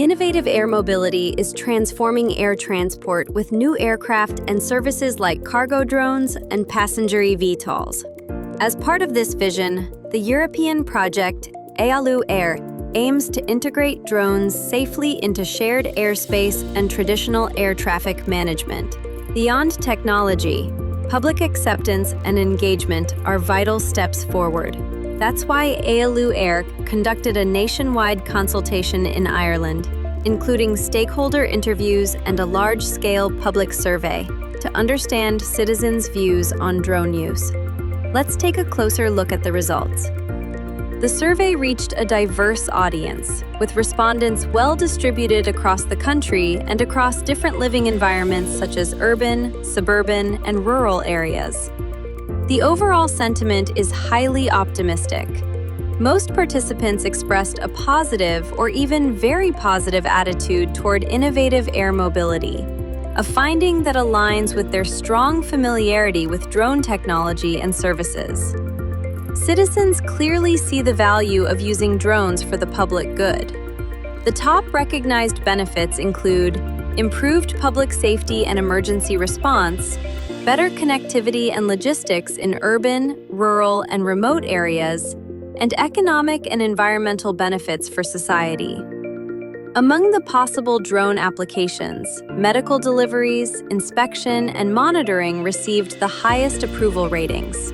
Innovative air mobility is transforming air transport with new aircraft and services like cargo drones and passenger eVTOLs. As part of this vision, the European project ÉALÚ-AER aims to integrate drones safely into shared airspace and traditional air traffic management. Beyond technology, public acceptance and engagement are vital steps forward. That's why ÉALÚ-AER conducted a nationwide consultation in Ireland, including stakeholder interviews and a large-scale public survey to understand citizens' views on drone use. Let's take a closer look at the results. The survey reached a diverse audience, with respondents well distributed across the country and across different living environments such as urban, suburban, and rural areas. The overall sentiment is highly optimistic. Most participants expressed a positive or even very positive attitude toward innovative air mobility, a finding that aligns with their strong familiarity with drone technology and services. Citizens clearly see the value of using drones for the public good. The top recognized benefits include improved public safety and emergency response, better connectivity and logistics in urban, rural, and remote areas, and economic and environmental benefits for society. Among the possible drone applications, medical deliveries, inspection, and monitoring received the highest approval ratings.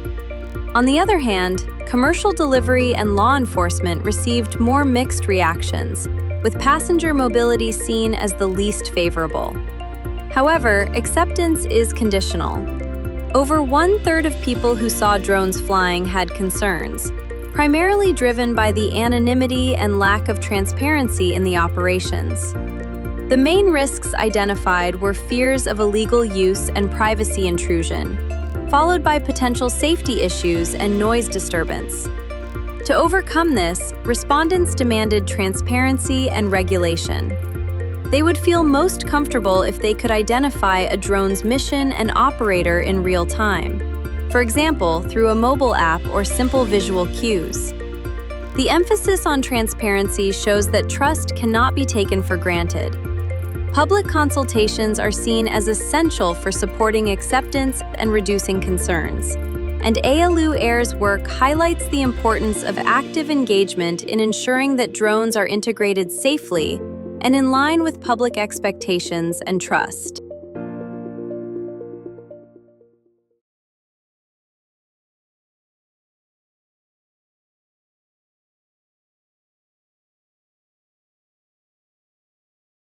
On the other hand, commercial delivery and law enforcement received more mixed reactions, with passenger mobility seen as the least favorable. However, acceptance is conditional. Over 1/3 of people who saw drones flying had concerns, primarily driven by the anonymity and lack of transparency in the operations. The main risks identified were fears of illegal use and privacy intrusion, followed by potential safety issues and noise disturbance. To overcome this, respondents demanded transparency and regulation. They would feel most comfortable if they could identify a drone's mission and operator in real time, for example, through a mobile app or simple visual cues. The emphasis on transparency shows that trust cannot be taken for granted. Public consultations are seen as essential for supporting acceptance and reducing concerns. And ÉALU-AER's work highlights the importance of active engagement in ensuring that drones are integrated safely and in line with public expectations and trust.